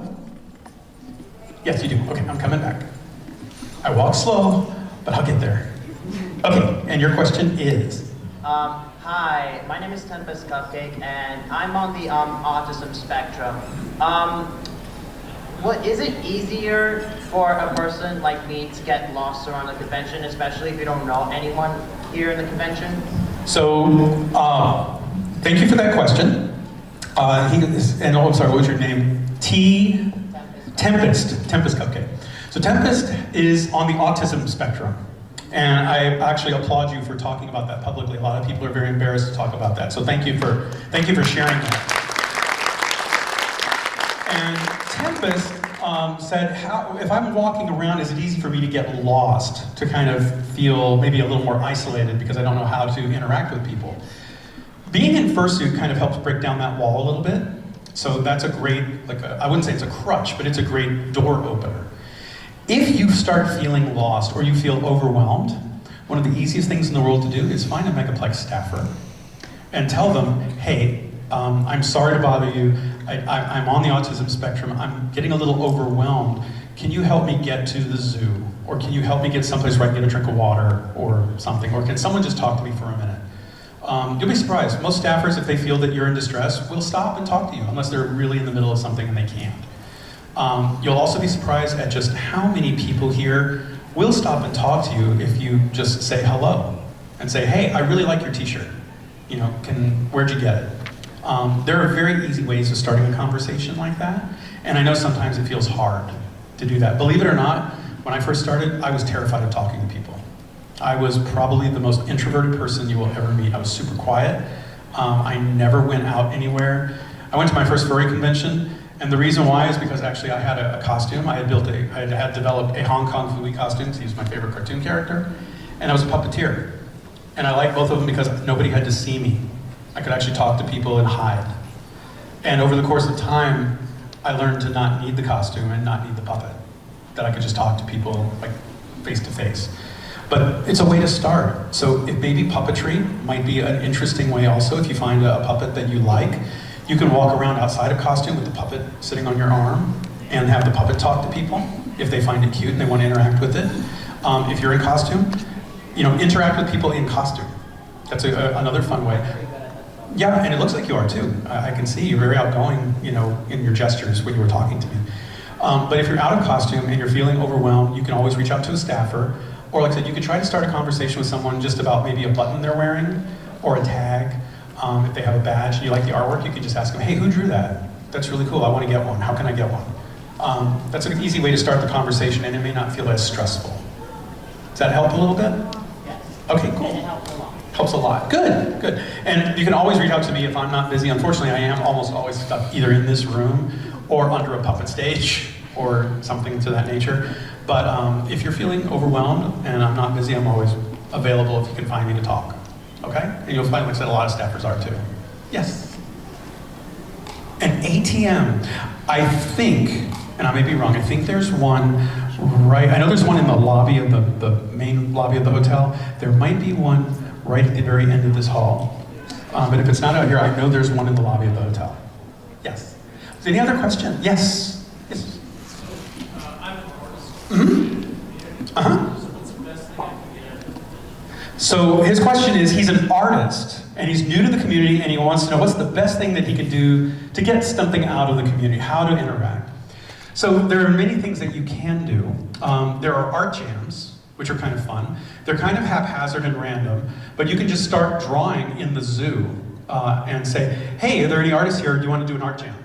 [SPEAKER 1] Yes, you do. Okay, I'm coming back. I walk slow, but I'll get there. Okay, and your question is?
[SPEAKER 5] Hi, my name is Tempest Cupcake, and I'm on the autism spectrum. What is it easier for a person like me to get lost around the convention, especially if you don't know anyone here in the convention?
[SPEAKER 1] So, thank you for that question. I'm sorry, what was your name? Tempest Cupcake. So Tempest is on the autism spectrum. And I actually applaud you for talking about that publicly. A lot of people are very embarrassed to talk about that. So thank you for sharing that. And Tempest said, if I'm walking around, is it easy for me to get lost, to kind of feel maybe a little more isolated because I don't know how to interact with people? Being in fursuit kind of helps break down that wall a little bit. So that's a great, I wouldn't say it's a crutch, but it's a great door opener. If you start feeling lost or you feel overwhelmed, one of the easiest things in the world to do is find a Megaplex staffer and tell them, hey, I'm sorry to bother you. I'm on the autism spectrum. I'm getting a little overwhelmed. Can you help me get to the zoo? Or can you help me get someplace where I can get a drink of water or something? Or can someone just talk to me for a minute? You'll be surprised. Most staffers, if they feel that you're in distress, will stop and talk to you unless they're really in the middle of something and they can't. You'll also be surprised at just how many people here will stop and talk to you if you just say hello and say, hey, I really like your t-shirt. You know, where'd you get it? There are very easy ways of starting a conversation like that. And I know sometimes it feels hard to do that. Believe it or not, when I first started, I was terrified of talking to people. I was probably the most introverted person you will ever meet. I was super quiet. I never went out anywhere. I went to my first furry convention, and the reason why is because actually I had a costume. I had developed a Hong Kong Fooey costume, so he's my favorite cartoon character, and I was a puppeteer. And I liked both of them because nobody had to see me. I could actually talk to people and hide. And over the course of time, I learned to not need the costume and not need the puppet. That I could just talk to people like face to face. But it's a way to start. So if maybe puppetry might be an interesting way also. If you find a puppet that you like, you can walk around outside of costume with the puppet sitting on your arm and have the puppet talk to people if they find it cute and they want to interact with it. If you're in costume, you know, interact with people in costume. That's another fun way. Yeah, and it looks like you are too. I can see you're very outgoing, you know, in your gestures when you were talking to me. But if you're out of costume and you're feeling overwhelmed, you can always reach out to a staffer, or like I said, you could try to start a conversation with someone just about maybe a button they're wearing, or a tag. If they have a badge and you like the artwork, you could just ask them, hey, who drew that? That's really cool, I want to get one. How can I get one? That's an easy way to start the conversation, and it may not feel as stressful. Does that help a little bit?
[SPEAKER 5] Yes.
[SPEAKER 1] Okay, cool.
[SPEAKER 5] And it helps a lot.
[SPEAKER 1] Helps a lot. Good, good. And you can always reach out to me if I'm not busy. Unfortunately, I am almost always stuck either in this room or under a puppet stage or something to that nature. But if you're feeling overwhelmed and I'm not busy, I'm always available if you can find me to talk. Okay? And you'll find, like I said, a lot of staffers are too. Yes? An ATM. I think, and I may be wrong, I think there's one right, I know there's one in the lobby of the main lobby of the hotel. There might be one right at the very end of this hall. But if it's not out here, I know there's one in the lobby of the hotel. Yes. Is there any other question? Yes. Yes.
[SPEAKER 2] I'm an artist.
[SPEAKER 1] Mm-hmm. Uh-huh.
[SPEAKER 2] So what's the best thing I can get?
[SPEAKER 1] So his question is, he's an artist, and he's new to the community, and he wants to know what's the best thing that he could do to get something out of the community, how to interact. So there are many things that you can do. There are art jams, which are kind of fun. They're kind of haphazard and random, but you can just start drawing in the zoo and say, hey, are there any artists here? Do you want to do an art jam?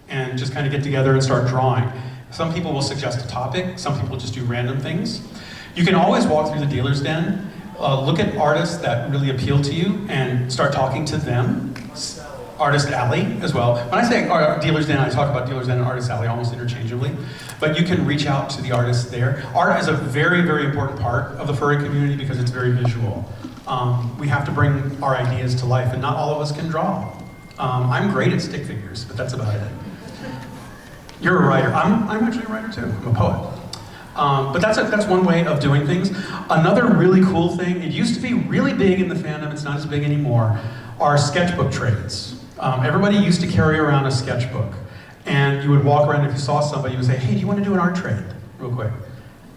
[SPEAKER 1] And just kind of get together and start drawing. Some people will suggest a topic, some people just do random things. You can always walk through the dealer's den, look at artists that really appeal to you and start talking to them. Artist Alley as well. When I say dealer's den, I talk about dealer's den and artist alley almost interchangeably. But you can reach out to the artists there. Art is a very, very important part of the furry community because it's very visual. We have to bring our ideas to life, and not all of us can draw. I'm great at stick figures, but that's about it. You're a writer. I'm actually a writer too. I'm a poet. But that's one way of doing things. Another really cool thing, it used to be really big in the fandom, it's not as big anymore, are sketchbook trades. Everybody used to carry around a sketchbook. And you would walk around, if you saw somebody, you would say, hey, do you want to do an art trade? Real quick.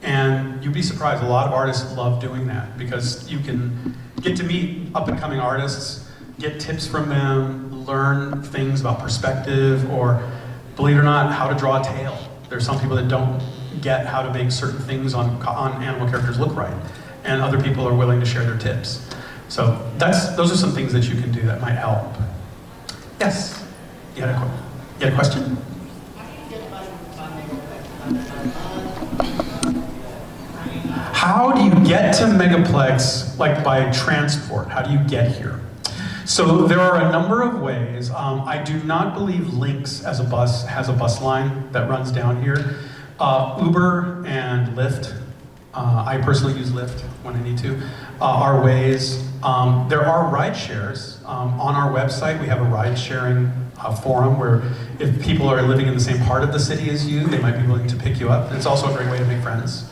[SPEAKER 1] And you'd be surprised, a lot of artists love doing that because you can get to meet up-and-coming artists, get tips from them, learn things about perspective, or, believe it or not, how to draw a tail. There's some people that don't get how to make certain things on animal characters look right, and other people are willing to share their tips. So those are some things that you can do that might help. Yes? You had a question? How do you get to Megaplex, like by transport? How do you get here? So there are a number of ways. I do not believe Lynx has a bus line that runs down here. Uber and Lyft, I personally use Lyft when I need to, are ways. There are ride shares. On our website, we have a ride sharing forum where if people are living in the same part of the city as you, they might be willing to pick you up. It's also a great way to make friends.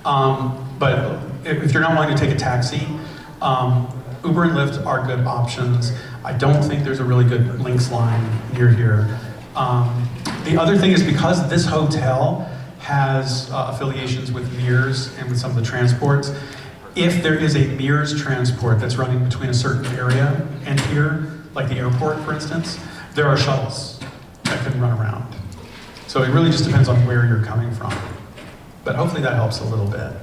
[SPEAKER 1] But if you're not willing to take a taxi, Uber and Lyft are good options. I don't think there's a really good Lynx line near here. The other thing is because this hotel has affiliations with Mears and with some of the transports, if there is a Mears transport that's running between a certain area and here, like the airport for instance, there are shuttles that can run around. So it really just depends on where you're coming from. But hopefully that helps a little bit.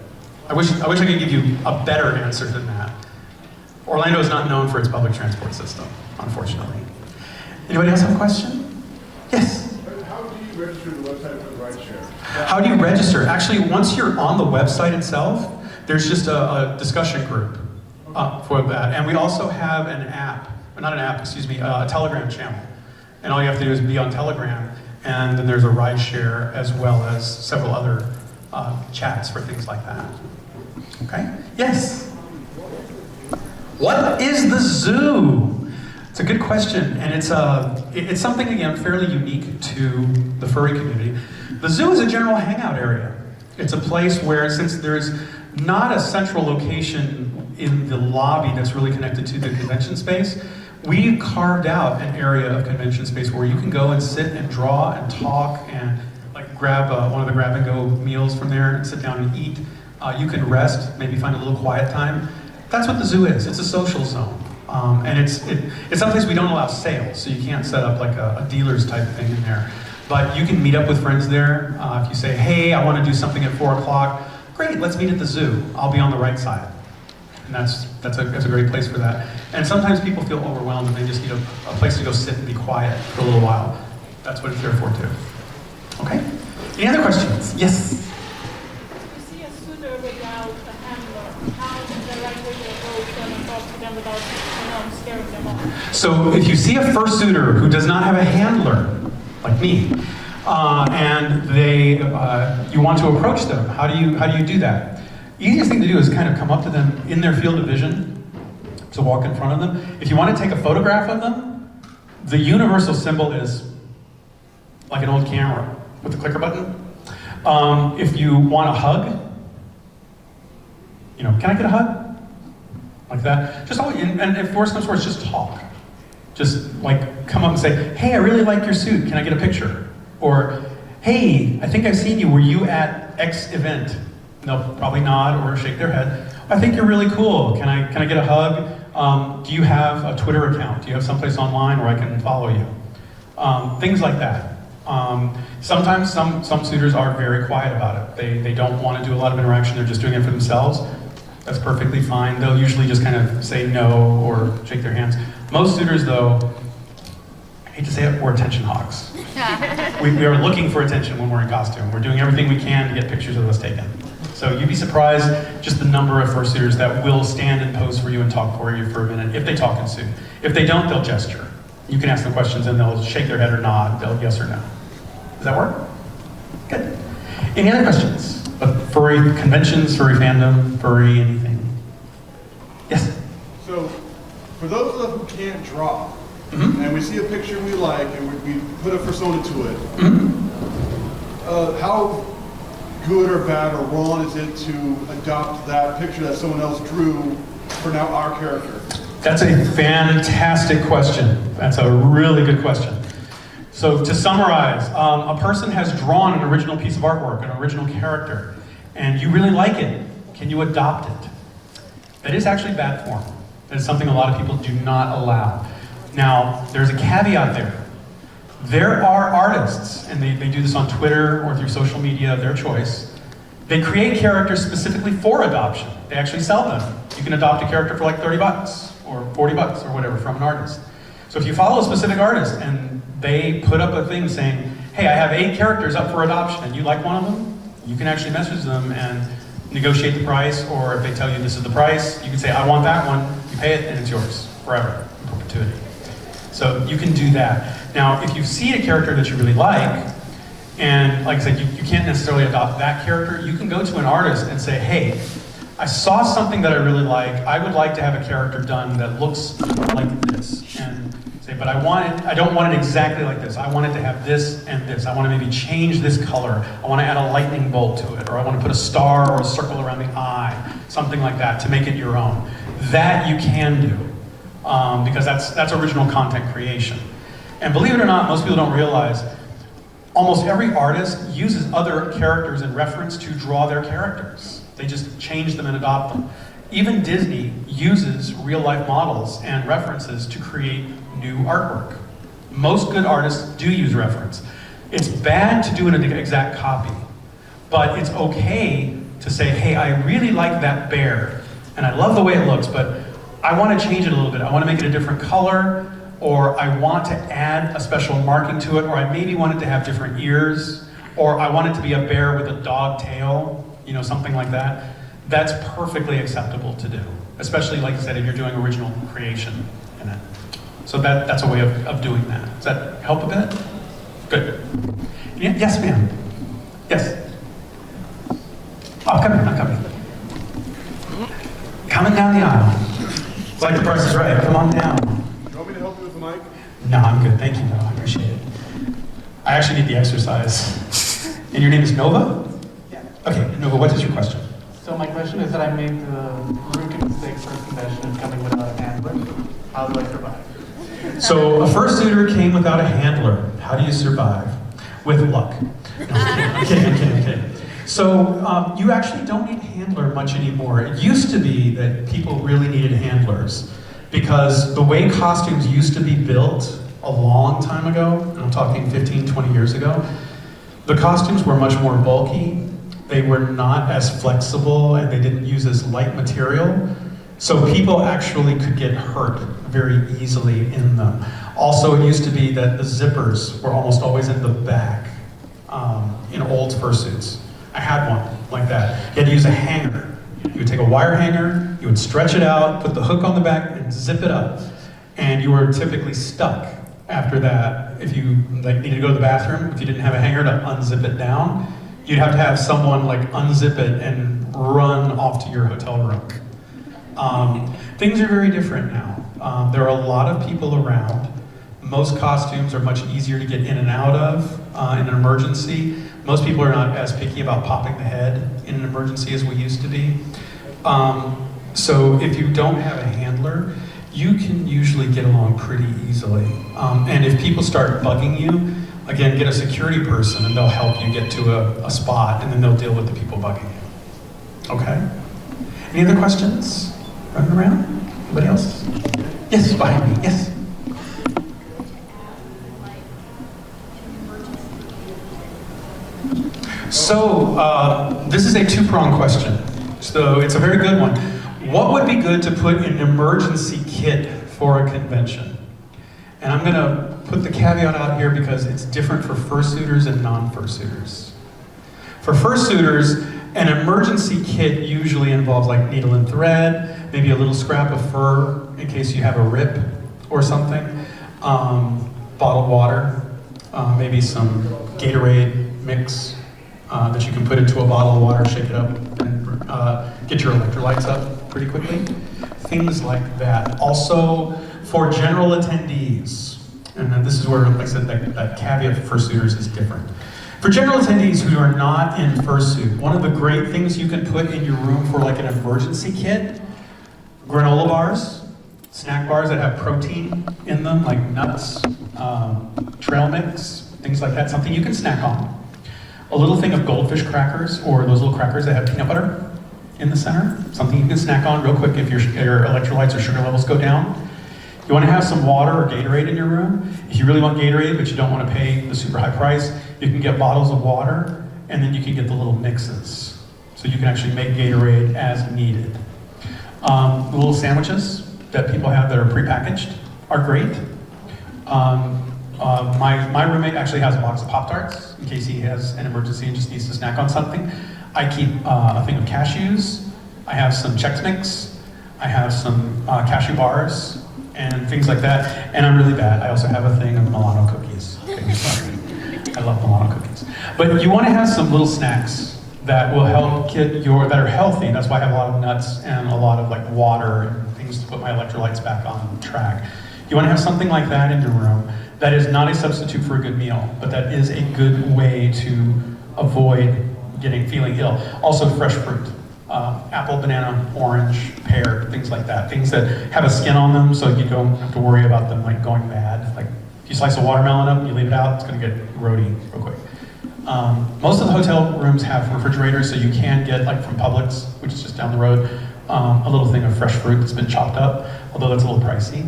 [SPEAKER 1] I wish I could give you a better answer than that. Orlando is not known for its public transport system, unfortunately. Anybody else have a question? Yes?
[SPEAKER 6] How do you register the website for the rideshare?
[SPEAKER 1] How do you register? Actually, once you're on the website itself, there's just a discussion group for that. And we also have an app, not an app, excuse me, a Telegram channel. And all you have to do is be on Telegram, and then there's a ride share as well as several other chats for things like that. Okay? Yes? What is the zoo? It's a good question, and it's something, again, fairly unique to the furry community. The zoo is a general hangout area. It's a place where, since there's not a central location in the lobby that's really connected to the convention space, we carved out an area of convention space where you can go and sit and draw and talk and like grab one of the grab-and-go meals from there and sit down and eat. You can rest, maybe find a little quiet time. That's what the zoo is. It's a social zone. And it's someplace we don't allow sales, so you can't set up like a dealer's type thing in there. But you can meet up with friends there. If you say, hey, I want to do something at 4 o'clock, great, let's meet at the zoo. I'll be on the right side. And that's a great place for that. And sometimes people feel overwhelmed and they just need a place to go sit and be quiet for a little while. That's what it's there for too. Okay? Any other questions? Yes?
[SPEAKER 7] If you see a suitor without a handler, how is the right way to approach them and talk to them without, scaring them off?
[SPEAKER 1] So if you see a fursuiter who does not have a handler, like me, and you want to approach them, how do you do that? Easiest thing to do is kind of come up to them in their field of vision, to walk in front of them. If you want to take a photograph of them, the universal symbol is like an old camera with the clicker button. If you want a hug, can I get a hug? Like that. Just and if worse comes to worse, just talk. Just like come up and say, hey, I really like your suit. Can I get a picture? Or, hey, I think I've seen you. Were you at X event? They'll probably nod or shake their head. I think you're really cool. Can I get a hug? Do you have a Twitter account? Do you have someplace online where I can follow you? Things like that. Sometimes some suitors are very quiet about it. They don't want to do a lot of interaction. They're just doing it for themselves. That's perfectly fine. They'll usually just kind of say no or shake their hands. Most suitors, though, I hate to say it, we're attention hogs. We are looking for attention when we're in costume. We're doing everything we can to get pictures of us taken. So you'd be surprised just the number of fursuiters that will stand and pose for you and talk for you for a minute, if they talk in suit. If they don't, they'll gesture. You can ask them questions and they'll shake their head or nod. They'll yes or no. Does that work? Good. Any other questions? Furry conventions, furry fandom, furry anything? Yes?
[SPEAKER 6] So, for those of us who can't draw, and we see a picture we like, and we put a persona to it, how good or bad or wrong is it to adopt that picture that someone else drew for now our character?
[SPEAKER 1] That's a fantastic question. That's a really good question. So to summarize, a person has drawn an original piece of artwork, an original character, and you really like it. Can you adopt it? That is actually bad form. That is something a lot of people do not allow. Now, there's a caveat there. There are artists, and they do this on Twitter or through social media of their choice. They create characters specifically for adoption. They actually sell them. You can adopt a character for like 30 bucks or 40 bucks or whatever from an artist. So if you follow a specific artist and they put up a thing saying, hey, I have 8 characters up for adoption and you like one of them, you can actually message them and negotiate the price, or if they tell you this is the price, you can say, I want that one, you pay it, and it's yours forever, in perpetuity. So you can do that. Now, if you see a character that you really like, and like I said, you can't necessarily adopt that character, you can go to an artist and say, hey, I saw something that I really like. I would like to have a character done that looks like this. And say, but I don't want it exactly like this. I want it to have this and this. I want to maybe change this color. I want to add a lightning bolt to it, or I want to put a star or a circle around the eye, something like that, to make it your own. That you can do, because that's original content creation. And believe it or not, most people don't realize, almost every artist uses other characters in reference to draw their characters. They just change them and adopt them. Even Disney uses real-life models and references to create new artwork. Most good artists do use reference. It's bad to do an exact copy, but it's okay to say, hey, I really like that bear, and I love the way it looks, but I want to change it a little bit. I want to make it a different color, or I want to add a special marking to it, or I maybe want it to have different ears, or I want it to be a bear with a dog tail, something like that. That's perfectly acceptable to do, especially, like I said, if you're doing original creation in it. So that's a way of doing that. Does that help a bit? Good. Yes, ma'am. Yes. Oh, come here, I'm coming. Coming down the aisle. It's like the Price is Right. Come on down.
[SPEAKER 6] You want me to help you with the mic?
[SPEAKER 1] No, I'm good. Thank you, though. I appreciate it. I actually need the exercise. And your name is Nova?
[SPEAKER 8] Yeah.
[SPEAKER 1] Okay, Nova, what is your question?
[SPEAKER 8] So my question is that I made the rookie mistake for convention of coming without a handler. How do I survive?
[SPEAKER 1] So a fursuiter came without a handler. How do you survive? With luck. No, I'm kidding. So you actually don't need a handler much anymore. It used to be that people really needed handlers. because the way costumes used to be built a long time ago, and I'm talking 15, 20 years ago, the costumes were much more bulky, they were not as flexible, and they didn't use as light material, so people actually could get hurt very easily in them. Also, it used to be that the zippers were almost always in the back in old fursuits. I had one like that. You had to use a hanger. You would take a wire hanger, you would stretch it out, put the hook on the back, and zip it up. And you were typically stuck after that. If you needed to go to the bathroom, if you didn't have a hanger to unzip it down, you'd have to have someone unzip it and run off to your hotel room. Things are very different now. There are a lot of people around. Most costumes are much easier to get in and out of in an emergency. Most people are not as picky about popping the head in an emergency as we used to be. So if you don't have a handler, you can usually get along pretty easily. And if people start bugging you, again, get a security person and they'll help you get to a spot, and then they'll deal with the people bugging you. Okay? Any other questions? Running around? Anybody else? Yes, behind me, yes. So, this is a two-pronged question. So, it's a very good one. What would be good to put in an emergency kit for a convention? And I'm gonna put the caveat out here because it's different for fursuiters and non-fursuiters. For fursuiters, an emergency kit usually involves needle and thread, maybe a little scrap of fur in case you have a rip or something, bottled water, maybe some Gatorade mix that you can put into a bottle of water, shake it up, and get your electrolytes up pretty quickly. Things like that. Also, for general attendees, and then this is where, like I said, that caveat for fursuiters is different. For general attendees who are not in fursuit, one of the great things you can put in your room for an emergency kit, granola bars, snack bars that have protein in them, like nuts, trail mix, things like that, something you can snack on. A little thing of goldfish crackers, or those little crackers that have peanut butter in the center, something you can snack on real quick if your electrolytes or sugar levels go down. You want to have some water or Gatorade in your room. If you really want Gatorade, but you don't want to pay the super high price, you can get bottles of water, and then you can get the little mixes. So you can actually make Gatorade as needed. The little sandwiches that people have that are prepackaged are great. My roommate actually has a box of Pop-Tarts in case he has an emergency and just needs to snack on something. I keep a thing of cashews. I have some Chex Mix. I have some cashew bars and things like that. And I'm really bad. I also have a thing of Milano cookies. Okay, sorry. I love Milano cookies. But you want to have some little snacks that will help that are healthy. That's why I have a lot of nuts and a lot of water and things to put my electrolytes back on track. You want to have something like that in your room. That is not a substitute for a good meal, but that is a good way to avoid feeling ill. Also, fresh fruit. Apple, banana, orange, pear, things like that. Things that have a skin on them so you don't have to worry about them going bad. If you slice a watermelon up and you leave it out, it's going to get grody real quick. Most of the hotel rooms have refrigerators, so you can get, from Publix, which is just down the road, a little thing of fresh fruit that's been chopped up, although that's a little pricey.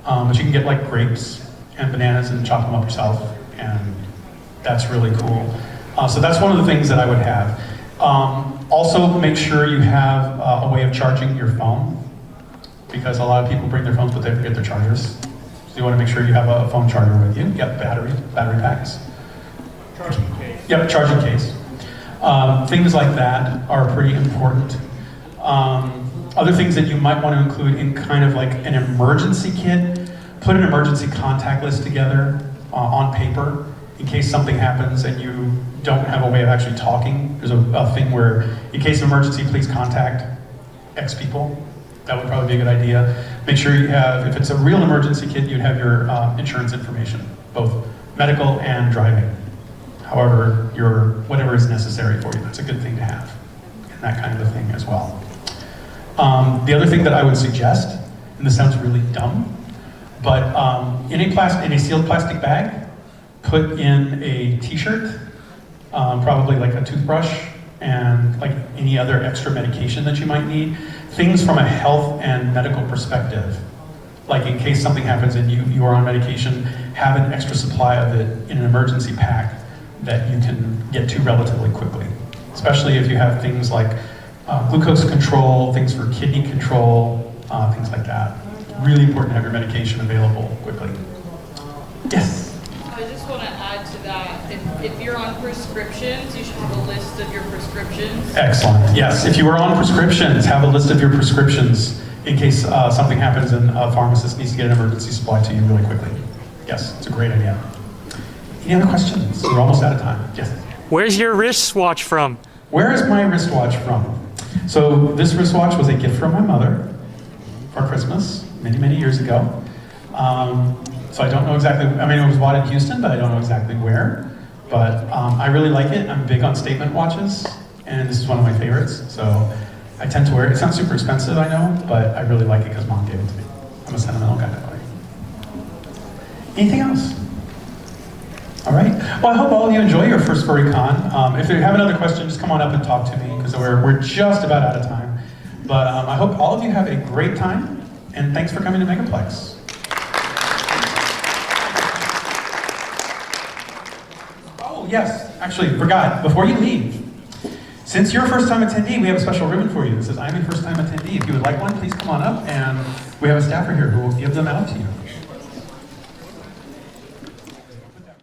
[SPEAKER 1] But you can get grapes and bananas and chop them up yourself, and that's really cool. So that's one of the things that I would have. Also, make sure you have a way of charging your phone, because a lot of people bring their phones but they forget their chargers. So you want to make sure you have a phone charger with you. Yep, battery packs.
[SPEAKER 2] Charging case.
[SPEAKER 1] Yep, charging case. Things like that are pretty important. Other things that you might want to include in kind of an emergency kit, put an emergency contact list together on paper in case something happens and you don't have a way of actually talking. There's a thing where, in case of emergency, please contact X people. That would probably be a good idea. Make sure you have, if it's a real emergency kit, you'd have your insurance information, both medical and driving. However, whatever is necessary for you, that's a good thing to have. And that kind of a thing as well. The other thing that I would suggest, and this sounds really dumb, but in a sealed plastic bag, put in a t-shirt, probably a toothbrush, and any other extra medication that you might need. Things from a health and medical perspective like in case something happens and you are on medication, have an extra supply of it in an emergency pack that you can get to relatively quickly. Especially if you have things like glucose control, things for kidney control, things like that. Really important to have your medication available quickly. Yes?
[SPEAKER 9] I just want to add to that, if you're on prescriptions, you should have a list of your prescriptions.
[SPEAKER 1] Excellent. Yes, if you are on prescriptions, have a list of your prescriptions in case something happens and a pharmacist needs to get an emergency supply to you really quickly. Yes, it's a great idea. Any other questions? We're almost out of time. Yes?
[SPEAKER 10] Where's your wristwatch from?
[SPEAKER 1] Where is my wristwatch from? So this wristwatch was a gift from my mother for Christmas many, many years ago. So I don't know exactly, I mean, it was bought in Houston, but I don't know exactly where. But I really like it. I'm big on statement watches, and this is one of my favorites. So I tend to wear it. It's not super expensive, I know, but I really like it because Mom gave it to me. I'm a sentimental guy that way. Anything else? All right. Well, I hope all of you enjoy your first Furry Con. If you have another question, just come on up and talk to me, because we're just about out of time. But I hope all of you have a great time, and thanks for coming to Megaplex. Oh, yes, actually, forgot. Before you leave, since you're a first-time attendee, we have a special ribbon for you that says, I'm a first-time attendee. If you would like one, please come on up, and we have a staffer here who will give them out to you.